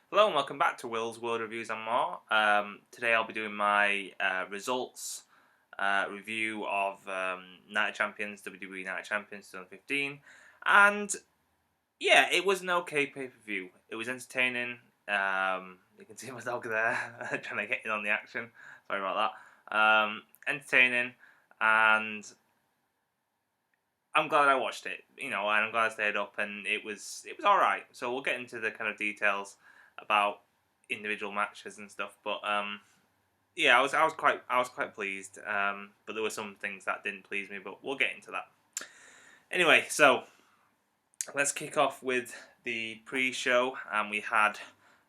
Hello and welcome back to Will's World Reviews and More. Today I'll be doing my results review of Night of Champions, WWE Night of Champions 2015. And yeah, it was an okay pay-per-view. It was entertaining. You can see my dog there trying to get in on the action. Sorry about that. Entertaining, and I'm glad I watched it. And I'm glad I stayed up, and it was alright. So we'll get into the kind of details about individual matches and stuff, but yeah, I was quite pleased. But there were some things that didn't please me, but we'll get into that. Anyway, so let's kick off with the pre-show, and we had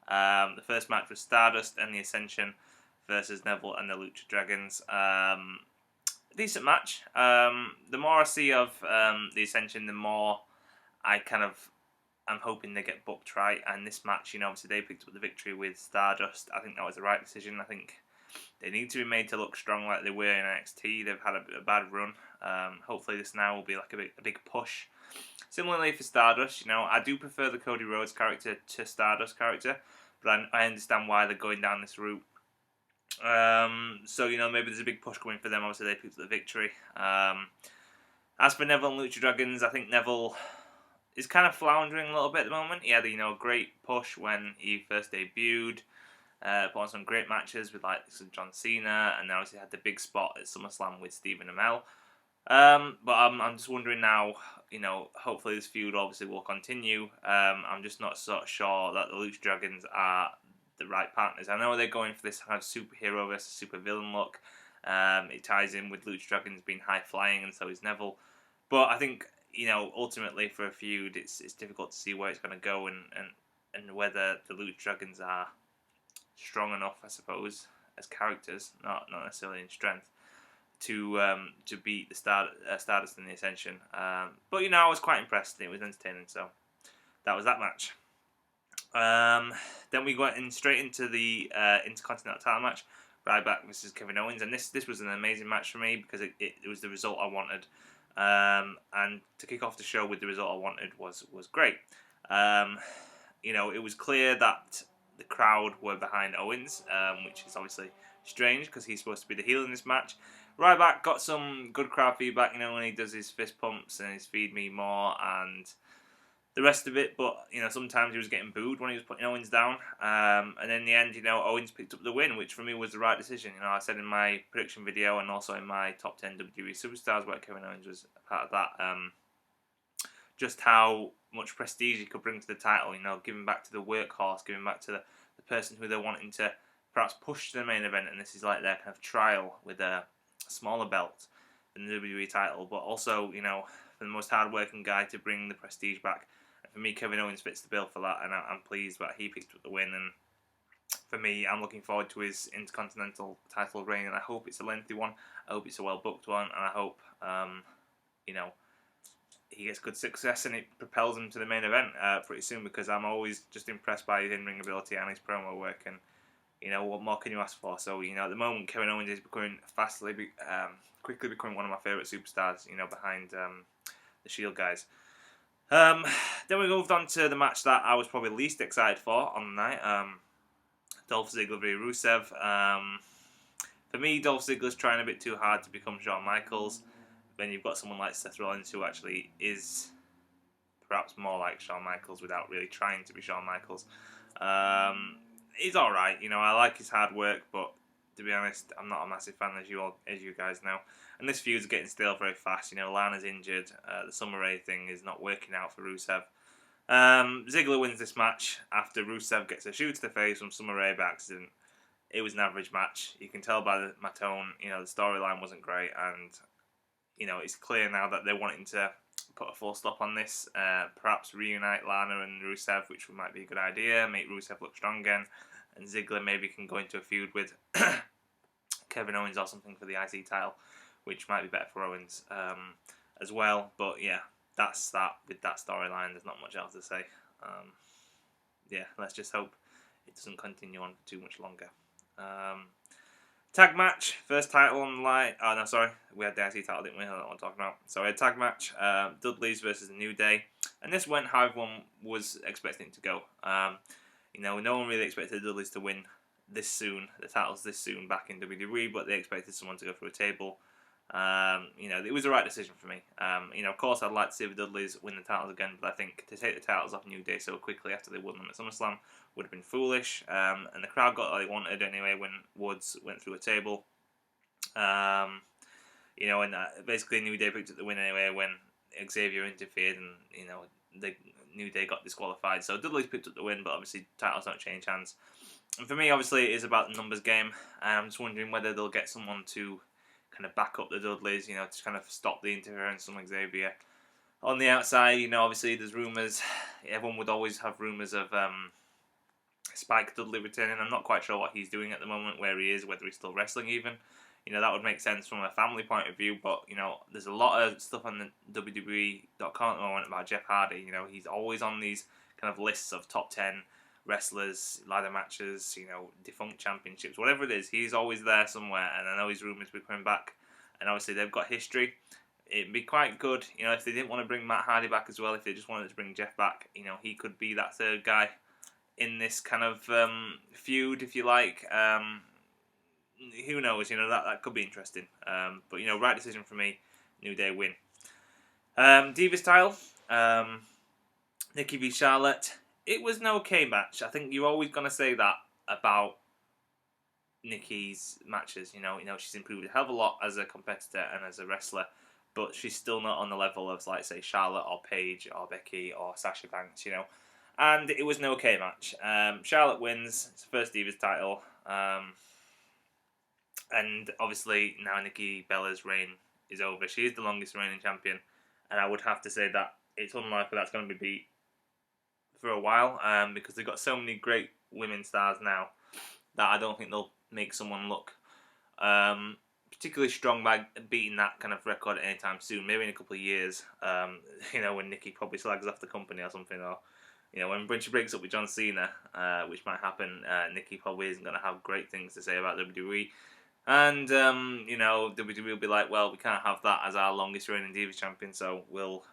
the first match was Stardust and the Ascension versus Neville and the Lucha Dragons. Decent match. The more I see of the Ascension, the more I'm hoping they get booked right. And this match, obviously they picked up the victory with Stardust. I think that was the right decision. I think they need to be made to look strong like they were in NXT. They've had a bad run. Hopefully this now will be like a big push. Similarly for Stardust, I do prefer the Cody Rhodes character to Stardust character, but I understand why they're going down this route. So maybe there's a big push coming for them. Obviously they picked up the victory. As for Neville and Lucha Dragons, I think Neville is kind of floundering a little bit at the moment. He had a great push when he first debuted, put on some great matches with John Cena, and now he had the big spot at SummerSlam with Stephen Amell. But I'm just wondering now, hopefully this feud obviously will continue. I'm just not sort of sure that the Lucha Dragons are the right partners. I know they're going for this kind of superhero versus supervillain look. It ties in with Lucha Dragons being high flying, and so is Neville. But I think ultimately for a feud, it's difficult to see where it's going to go and whether the Lucha Dragons are strong enough, I suppose, as characters, not necessarily in strength, to beat the Stardust and the Ascension. But I was quite impressed. It was entertaining, so that was that match. Then we got straight into the Intercontinental title match, Ryback versus Kevin Owens, and this was an amazing match for me because it was the result I wanted. And to kick off the show with the result I wanted was great. It was clear that the crowd were behind Owens, which is obviously strange because he's supposed to be the heel in this match. Ryback got some good crowd feedback, when he does his fist pumps and his feed me more and the rest of it, but sometimes he was getting booed when he was putting Owens down, and in the end, Owens picked up the win, which for me was the right decision. I said in my prediction video and also in my top 10 WWE superstars where Kevin Owens was a part of that, just how much prestige he could bring to the title, giving back to the workhorse, giving back to the person who they're wanting to perhaps push to the main event, and this is like their kind of trial with a smaller belt than the WWE title, but also, for the most hard-working guy to bring the prestige back. For me, Kevin Owens fits the bill for that, and I'm pleased that he picked up the win. And for me, I'm looking forward to his Intercontinental title reign, and I hope it's a lengthy one. I hope it's a well-booked one, and I hope, he gets good success and it propels him to the main event pretty soon, because I'm always just impressed by his in-ring ability and his promo work, and, what more can you ask for? So, at the moment, Kevin Owens is becoming quickly becoming one of my favourite superstars, behind the Shield guys. Then we moved on to the match that I was probably least excited for on the night. Dolph Ziggler v Rusev. For me, Dolph Ziggler's trying a bit too hard to become Shawn Michaels. Then you've got someone like Seth Rollins who actually is perhaps more like Shawn Michaels without really trying to be Shawn Michaels. He's alright, I like his hard work, but to be honest, I'm not a massive fan, as you guys know. And this feud's getting stale very fast. Lana's injured. The Summer Rae thing is not working out for Rusev. Ziggler wins this match after Rusev gets a shoe to the face from Summer Rae by accident. It was an average match. You can tell by my tone, the storyline wasn't great, and it's clear now that they're wanting to put a full stop on this. Perhaps reunite Lana and Rusev, which might be a good idea. Make Rusev look strong again, and Ziggler maybe can go into a feud with Kevin Owens or something for the IC title, which might be better for Owens as well. But yeah, that's that with that storyline. There's not much else to say. Yeah, let's just hope it doesn't continue on for too much longer. Tag match, first title on the line. Oh no, sorry, we had the IC title, didn't we? I don't know what I'm talking about. So we had tag match, Dudley's versus the New Day, and this went how everyone was expecting it to go. You know, no one really expected the Dudleys to win this soon, the titles this soon back in WWE, but they expected someone to go through a table. You know, it was the right decision for me. You know, of course, I'd like to see the Dudleys win the titles again, but I think to take the titles off New Day so quickly after they won them at SummerSlam would have been foolish. And the crowd got what they wanted anyway when Woods went through a table. You know, and basically New Day picked up the win anyway when Xavier interfered, and you know, the New Day got disqualified. So Dudley's picked up the win, but obviously titles don't change hands. And for me, obviously, it is about the numbers game. I'm just wondering whether they'll get someone to kind of back up the Dudleys, you know, to kind of stop the interference from Xavier. On the outside, you know, obviously there's rumours. Everyone would always have rumours of Spike Dudley returning. I'm not quite sure what he's doing at the moment, where he is, whether he's still wrestling even. You know, that would make sense from a family point of view, but, you know, there's a lot of stuff on the WWE.com at the moment about Jeff Hardy. You know, he's always on these kind of lists of top 10 wrestlers, ladder matches, you know, defunct championships, whatever it is, he's always there somewhere, and I know he's rumoured to be coming back, and obviously they've got history. It'd be quite good, you know, if they didn't want to bring Matt Hardy back as well, if they just wanted to bring Jeff back, you know, he could be that third guy in this kind of feud, if you like. Who knows, you know, that could be interesting. But, you know, right decision for me, New Day win. Divas title, Nikki v Charlotte. It was an okay match. I think you're always going to say that about Nikki's matches. You know, she's improved a hell of a lot as a competitor and as a wrestler, but she's still not on the level of, like, say, Charlotte or Paige or Becky or Sasha Banks, you know. And it was an okay match. Charlotte wins. It's the first Divas title. And obviously now Nikki Bella's reign is over. She is the longest reigning champion, and I would have to say that it's unlikely that's going to be beat for a while, because they've got so many great women stars now that I don't think they'll make someone look particularly strong by beating that kind of record anytime soon. Maybe in a couple of years, you know, when Nikki probably slags off the company or something, or you know, when she breaks up with John Cena, which might happen. Nikki probably isn't going to have great things to say about WWE. And, you know, WWE will be like, well, we can't have that as our longest reigning Divas champion, so we'll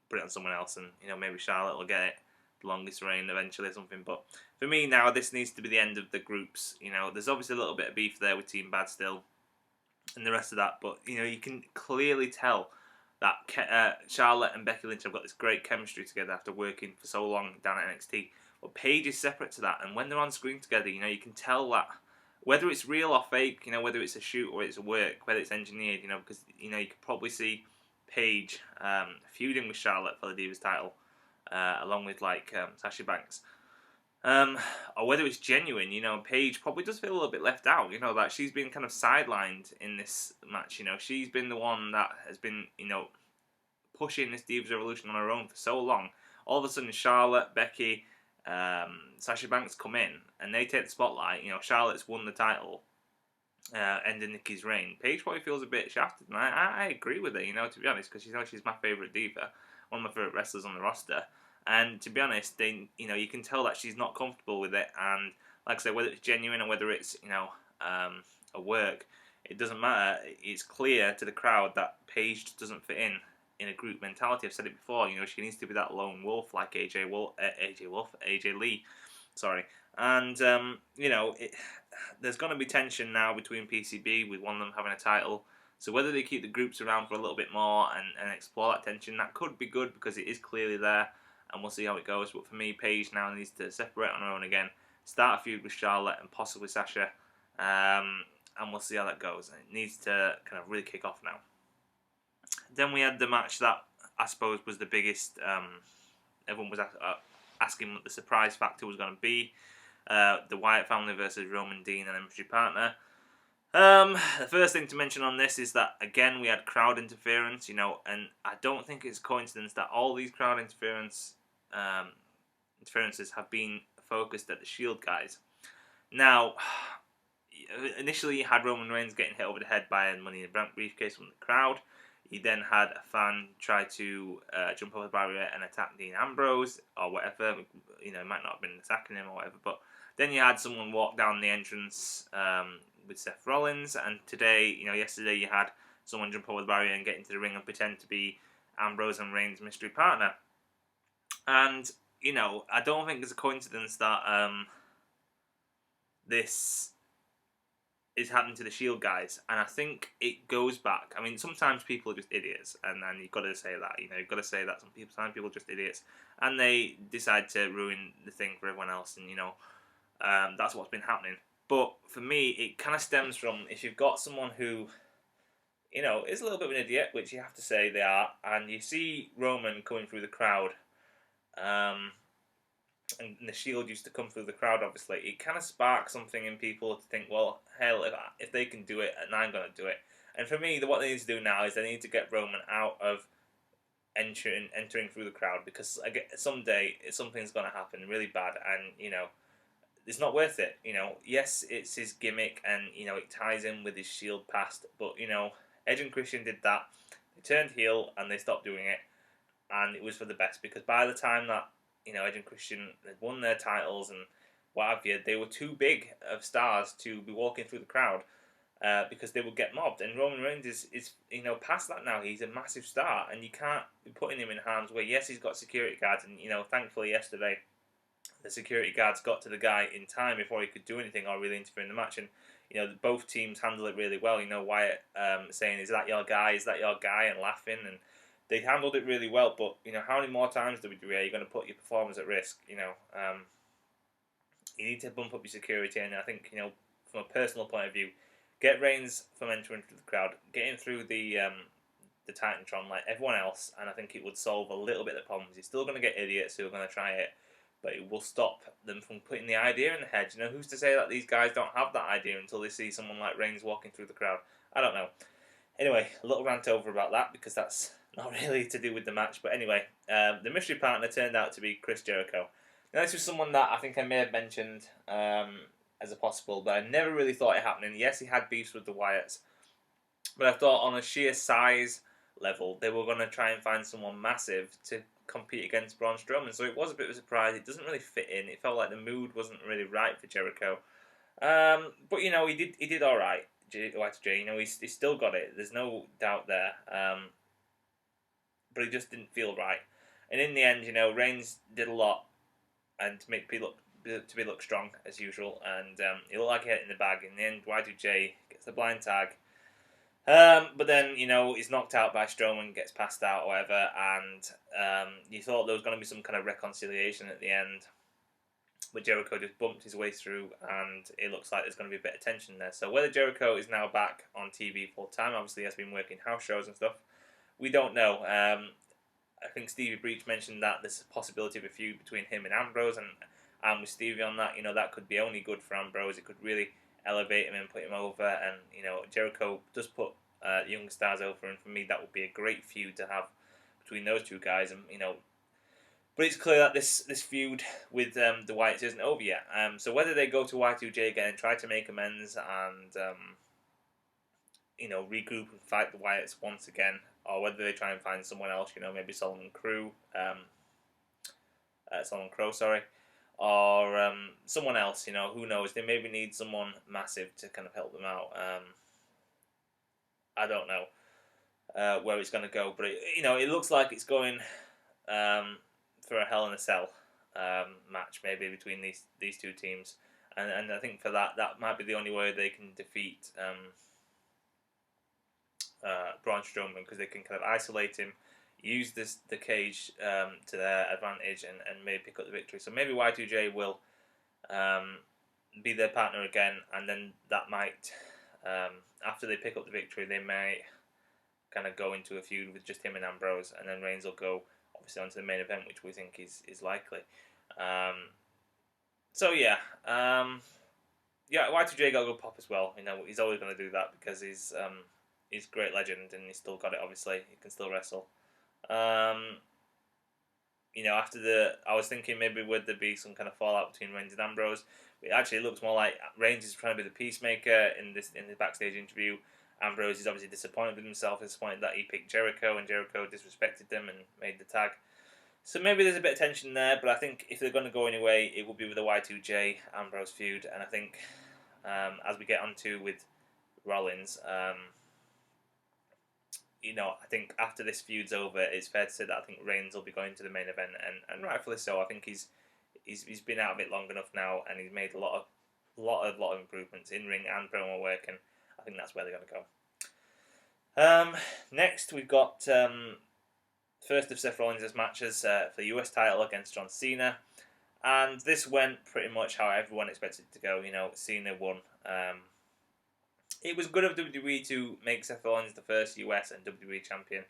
put it on someone else, and, you know, maybe Charlotte will get it, the longest reign eventually or something. But for me now, this needs to be the end of the groups. You know, there's obviously a little bit of beef there with Team Bad still and the rest of that, but, you know, you can clearly tell that Charlotte and Becky Lynch have got this great chemistry together after working for so long down at NXT. But Paige is separate to that, and when they're on screen together, you know, you can tell that whether it's real or fake, you know, whether it's a shoot or it's a work, whether it's engineered, you know, because, you know, you could probably see Paige feuding with Charlotte for the Divas title, along with, like, Sasha Banks. Or whether it's genuine, you know, Paige probably does feel a little bit left out, you know, that she's been kind of sidelined in this match, you know. She's been the one that has been, you know, pushing this Divas Revolution on her own for so long. All of a sudden, Charlotte, Becky, Sasha Banks come in and they take the spotlight. You know, Charlotte's won the title, ending Nikki's reign. Paige probably feels a bit shafted, and I agree with her, you know, to be honest, because she's my favourite diva, one of my favourite wrestlers on the roster. And to be honest, you know, you can tell that she's not comfortable with it. And like I said, whether it's genuine or whether it's, you know, a work, it doesn't matter. It's clear to the crowd that Paige doesn't fit in a group mentality. I've said it before, you know, she needs to be that lone wolf like AJ Lee, sorry. And, you know, there's going to be tension now between PCB with one of them having a title. So whether they keep the groups around for a little bit more and explore that tension, that could be good because it is clearly there, and we'll see how it goes. But for me, Paige now needs to separate on her own again, start a feud with Charlotte and possibly Sasha, and we'll see how that goes. It needs to kind of really kick off now. Then we had the match that I suppose was the biggest. Everyone was asking what the surprise factor was going to be. The Wyatt family versus Roman Dean and Embassy Partner. The first thing to mention on this is that, again, we had crowd interference, you know, and I don't think it's a coincidence that all these crowd interferences have been focused at the Shield guys. Now, initially you had Roman Reigns getting hit over the head by a Money in the Bank briefcase from the crowd. He then had a fan try to jump over the barrier and attack Dean Ambrose or whatever. You know, it might not have been attacking him or whatever, but then you had someone walk down the entrance with Seth Rollins, and today, you know, yesterday you had someone jump over the barrier and get into the ring and pretend to be Ambrose and Reigns' mystery partner. And you know, I don't think it's a coincidence that this is happening to the Shield guys, and I think it goes back. I mean, sometimes people are just idiots, and you've got to say that. You know, you've got to say that sometimes people are just idiots, and they decide to ruin the thing for everyone else, and you know, that's what's been happening. But for me, it kind of stems from if you've got someone who, you know, is a little bit of an idiot, which you have to say they are, and you see Roman coming through the crowd, and the Shield used to come through the crowd, obviously, it kind of sparks something in people to think, well, hell, if they can do it, and I'm going to do it. And for me, what they need to do now is they need to get Roman out of entering through the crowd, because someday something's going to happen really bad, and, you know, it's not worth it. You know, yes, it's his gimmick, and, you know, it ties in with his Shield past, but, you know, Edge and Christian did that. They turned heel, and they stopped doing it, and it was for the best, because by the time that, you know, Edge and Christian had won their titles and what have you, they were too big of stars to be walking through the crowd because they would get mobbed. And Roman Reigns is you know, past that now. He's a massive star, and you can't be putting him in harm's way. Yes, he's got security guards, and, you know, thankfully yesterday the security guards got to the guy in time before he could do anything or really interfere in the match. And, you know, both teams handle it really well. You know, Wyatt saying, "Is that your guy? Is that your guy?" and laughing, and they handled it really well. But, you know, how many more times are you going to put your performance at risk? You know, you need to bump up your security, and I think, you know, from a personal point of view, get Reigns from entering through the crowd, get him through the Titantron like everyone else, and I think it would solve a little bit of the problems. You're still going to get idiots who are going to try it, but it will stop them from putting the idea in the head. You know, who's to say that these guys don't have that idea until they see someone like Reigns walking through the crowd? I don't know. Anyway, a little rant over about that, because that's not really to do with the match. But anyway, the mystery partner turned out to be Chris Jericho. Now, this was someone that I think I may have mentioned as a possible, but I never really thought it happening. Yes, he had beefs with the Wyatts, but I thought on a sheer size level, they were going to try and find someone massive to compete against Braun Strowman. So it was a bit of a surprise. It doesn't really fit in. It felt like the mood wasn't really right for Jericho. But, you know, he did all right. Y2J, you know, he's still got it. There's no doubt there. But he just didn't feel right. And in the end, you know, Reigns did a lot and to make people look strong as usual. And he looked like he had it in the bag. In the end, Y2J gets the blind tag. But then, you know, he's knocked out by Strowman, gets passed out or whatever, and you thought there was going to be some kind of reconciliation at the end. But Jericho just bumped his way through, and it looks like there's going to be a bit of tension there. So whether Jericho is now back on TV full time, obviously he has been working house shows and stuff, we don't know. I think Stevie Breach mentioned that there's a possibility of a feud between him and Ambrose, and I'm with Stevie on that. You know, that could be only good for Ambrose. It could really elevate him and put him over, and, you know, Jericho does put young stars over, and for me that would be a great feud to have between those two guys. And, you know, but it's clear that this feud with the Wyatts isn't over yet. So whether they go to Y2J again and try to make amends and you know, regroup and fight the Wyatts once again, or whether they try and find someone else, you know, maybe Solomon Crow, sorry, or someone else, you know, who knows? They maybe need someone massive to kind of help them out. I don't know where it's going to go, but you know, it looks like it's going for a Hell in a Cell match, maybe between these two teams, and I think for that might be the only way they can defeat Braun Strowman, because they can kind of isolate him, use the cage to their advantage, and maybe pick up the victory. So maybe Y2J will be their partner again, and then that might, after they pick up the victory, they may kind of go into a feud with just him and Ambrose, and then Reigns will go obviously onto the main event, which we think is likely. So yeah, Y2J got a good pop as well. You know, he's always going to do that because he's a great legend, and he's still got it. Obviously, he can still wrestle. You know, I was thinking maybe would there be some kind of fallout between Reigns and Ambrose. It actually looks more like Reigns is trying to be the peacemaker in the backstage interview. Ambrose is obviously disappointed with himself, disappointed that he picked Jericho, and Jericho disrespected them and made the tag. So maybe there's a bit of tension there, but I think if they're going to go anyway, it will be with the Y2J Ambrose feud. And I think as we get onto with Rollins, I think after this feud's over, it's fair to say that I think Reigns will be going to the main event, and rightfully so. I think he's been out of it long enough now, and he's made a lot of improvements in ring and promo work, and I think that's where they're going to go. Next, we've got first of Seth Rollins' matches for the US title against John Cena, and this went pretty much how everyone expected it to go. Cena won. It was good of WWE to make Seth Rollins the first US and WWE champion,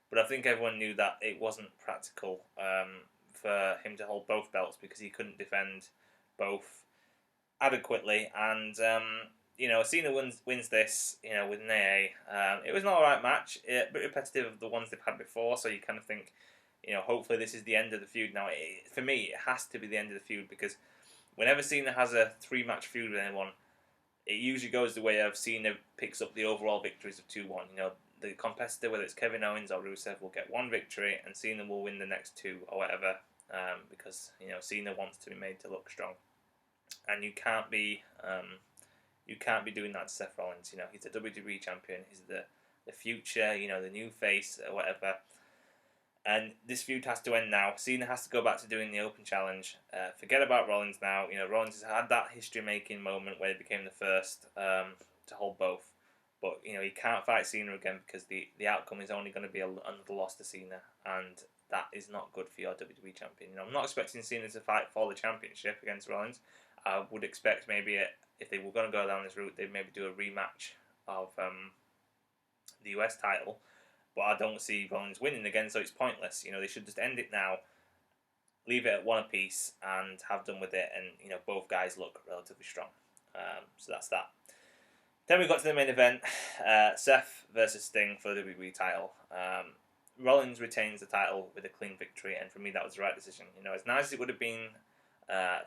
but I think everyone knew that it wasn't practical for him to hold both belts because he couldn't defend both adequately. And Cena wins this with an AA. It was an alright match, a bit repetitive of the ones they've had before, so you kind of think, hopefully this is the end of the feud. Now, for me, it has to be the end of the feud because whenever Cena has a 3-match feud with anyone, it usually goes the way of Cena picks up the overall victories of 2-1. The competitor, whether it's Kevin Owens or Rusev, will get 1 victory, and Cena will win the next 2 or whatever, because Cena wants to be made to look strong, and you can't be doing that to Seth Rollins. He's a WWE champion. He's the future. The new face or whatever. And this feud has to end now. Cena has to go back to doing the open challenge. Forget about Rollins now. Rollins has had that history-making moment where he became the first to hold both. But, he can't fight Cena again because the outcome is only going to be another loss to Cena. And that is not good for your WWE champion. I'm not expecting Cena to fight for the championship against Rollins. I would expect maybe if they were going to go down this route, they'd maybe do a rematch of the US title. But I don't see Rollins winning again, so it's pointless. They should just end it now, leave it at 1 apiece, and have done with it. And both guys look relatively strong. So that's that. Then we got to the main event: Seth versus Sting for the WWE title. Rollins retains the title with a clean victory, and for me, that was the right decision. As nice as it would have been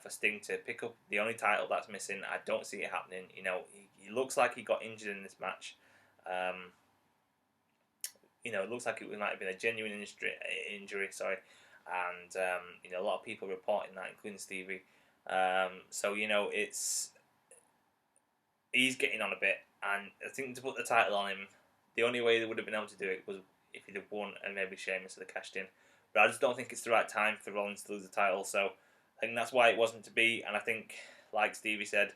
for Sting to pick up the only title that's missing, I don't see it happening. He looks like he got injured in this match. It looks like it might have been a genuine injury, sorry, and a lot of people reporting that, including Stevie. So he's getting on a bit, and I think to put the title on him, the only way they would have been able to do it was if he'd have won and maybe Sheamus would have cashed in. But I just don't think it's the right time for Rollins to lose the title, so I think that's why it wasn't to be. And I think, like Stevie said,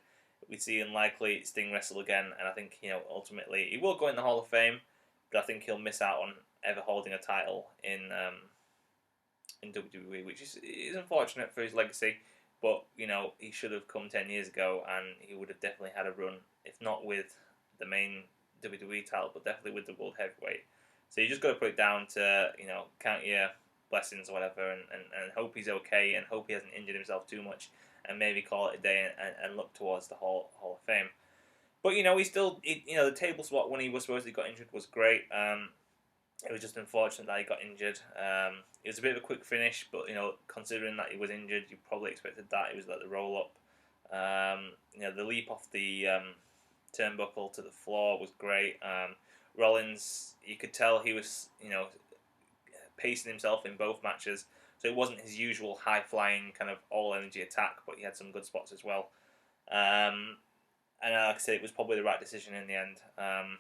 we see unlikely Sting wrestle again, and I think ultimately he will go in the Hall of Fame. But I think he'll miss out on ever holding a title in WWE, which is unfortunate for his legacy. But he should have come 10 years ago, and he would have definitely had a run, if not with the main WWE title, but definitely with the World Heavyweight. So you just got to put it down to count your blessings or whatever, and hope he's okay, and hope he hasn't injured himself too much, and maybe call it a day and look towards the Hall of Fame. But he still, the table spot when he was supposedly got injured was great. It was just unfortunate that he got injured. It was a bit of a quick finish, but considering that he was injured, you probably expected that. It was like the roll up. The leap off the turnbuckle to the floor was great. Rollins, you could tell he was pacing himself in both matches, so it wasn't his usual high flying kind of all energy attack, but he had some good spots as well. And like I said, it was probably the right decision in the end. And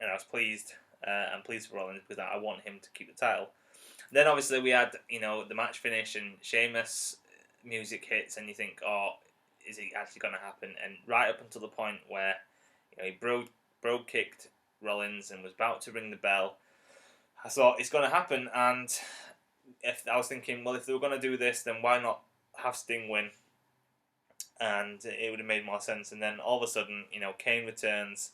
I was pleased. I'm pleased for Rollins because I want him to keep the title. Then obviously we had the match finish and Sheamus music hits, and you think, oh, is it actually going to happen? And right up until the point where he brogue kicked Rollins and was about to ring the bell, I thought it's going to happen. And if I was thinking, well, if they were going to do this, then why not have Sting win? And it would have made more sense. And then all of a sudden, Kane returns,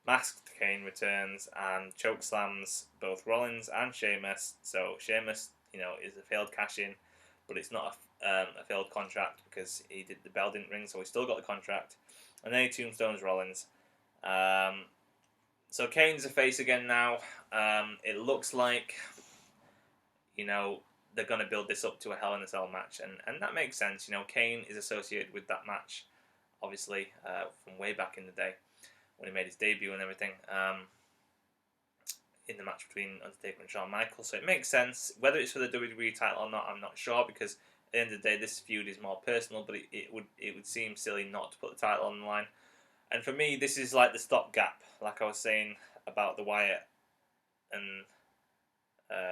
masked Kane returns, and chokeslams both Rollins and Sheamus. So Sheamus, is a failed cash-in, but it's not a failed contract because the bell didn't ring, so he still got the contract. And then he tombstones Rollins. So Kane's a face again now. It looks like, they're going to build this up to a Hell in a Cell match, and that makes sense. Kane is associated with that match, obviously, from way back in the day when he made his debut and everything, in the match between Undertaker and Shawn Michaels. So it makes sense. Whether it's for the WWE title or not, I'm not sure, because at the end of the day, this feud is more personal, but it would seem silly not to put the title on the line. And for me, this is like the stopgap, like I was saying about the Wyatt and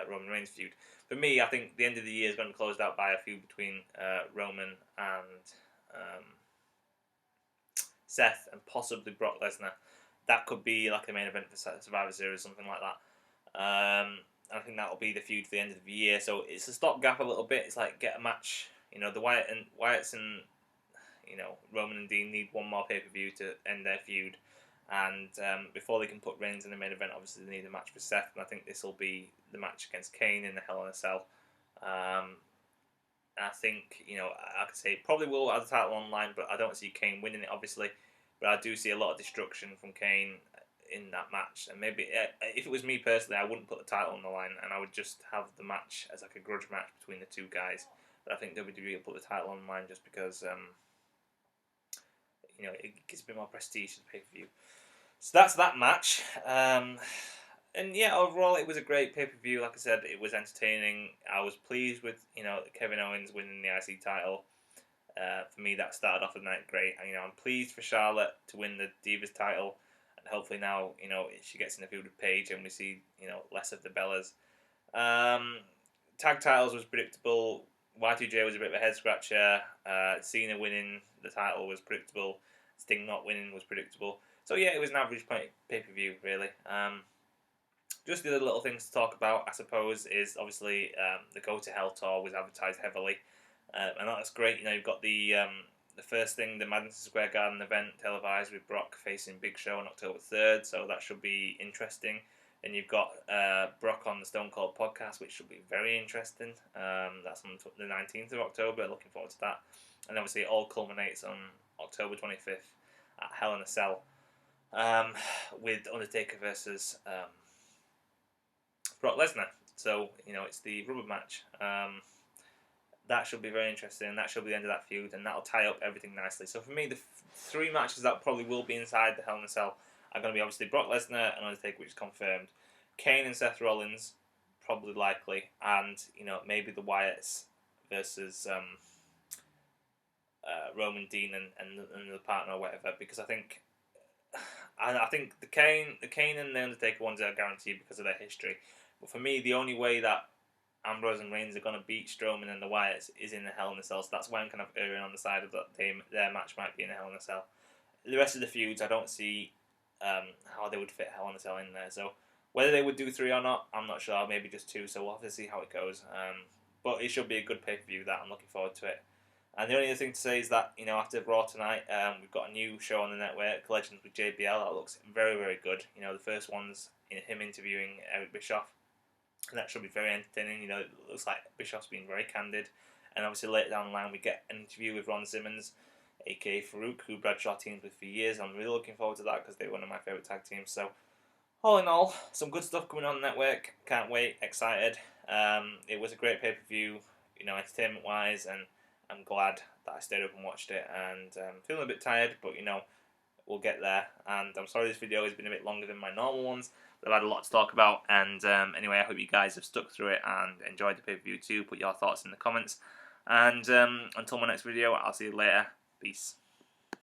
Roman Reigns feud. For me, I think the end of the year is going to be closed out by a feud between Roman and Seth and possibly Brock Lesnar. That could be like the main event for Survivor Series, something like that. I think that will be the feud for the end of the year. So it's a stopgap a little bit. It's like get a match. You know, the Wyatts and Roman and Dean need one more pay-per-view to end their feud. And before they can put Reigns in the main event, obviously they need a match for Seth. And I think this will be the match against Kane in the Hell in a Cell. I think, I could say probably will have the title online, but I don't see Kane winning it, obviously. But I do see a lot of destruction from Kane in that match. And maybe, if it was me personally, I wouldn't put the title on the line, and I would just have the match as like a grudge match between the two guys. But I think WWE will put the title on the line just because, it gives a bit more prestige to the pay-per-view. So that's that match. And yeah, overall it was a great pay-per-view. Like I said, it was entertaining. I was pleased with, Kevin Owens winning the IC title. For me, that started off the night great. I'm pleased for Charlotte to win the Divas title. And hopefully now, she gets in the feud with Paige and we see, less of the Bellas. Tag titles was predictable. Y2J was a bit of a head-scratcher. Cena winning the title was predictable. Sting not winning was predictable. So yeah, it was an average pay-per-view, really. Just the other little things to talk about, I suppose, is obviously the Go to Hell tour was advertised heavily, and that's great. You've got the first thing, the Madison Square Garden event televised with Brock facing Big Show on October 3rd, so that should be interesting. And you've got Brock on the Stone Cold podcast, which should be very interesting. That's on the 19th of October. Looking forward to that. And obviously, it all culminates on October 25th at Hell in a Cell with Undertaker versus Brock Lesnar. So, it's the rubber match. That should be very interesting. That should be the end of that feud, and that'll tie up everything nicely. So for me, the three matches that probably will be inside the Hell in a Cell are going to be obviously Brock Lesnar and Undertaker, which is confirmed. Kane and Seth Rollins, probably likely. And, maybe the Wyatts versus Roman, Dean and the partner or whatever. Because I think the Kane and the Undertaker ones are guaranteed because of their history. But for me, the only way that Ambrose and Reigns are going to beat Strowman and the Wyatts is in the Hell in a Cell. So that's why I'm kind of erring on the side of that their match might be in the Hell in a Cell. The rest of the feuds, I don't see how they would fit Hell in a Cell in there. So whether they would do 3 or not, I'm not sure. Maybe just 2. So we'll have to see how it goes. But it should be a good pay-per-view. That I'm looking forward to it. And the only other thing to say is that after Raw tonight, we've got a new show on the network, Legends with JBL. That looks very, very good. The first one's him interviewing Eric Bischoff. And that should be very entertaining. It looks like Bischoff's been very candid. And obviously later down the line we get an interview with Ron Simmons, aka Farouk, who Bradshaw teamed with for years. I'm really looking forward to that because they're one of my favourite tag teams. So all in all, some good stuff coming on the network. Can't wait, excited. It was a great pay-per-view, entertainment wise, and I'm glad that I stayed up and watched it. And feeling a bit tired, but we'll get there. And I'm sorry this video has been a bit longer than my normal ones. I've had a lot to talk about, and anyway, I hope you guys have stuck through it and enjoyed the pay-per-view too. Put your thoughts in the comments, and until my next video, I'll see you later. Peace.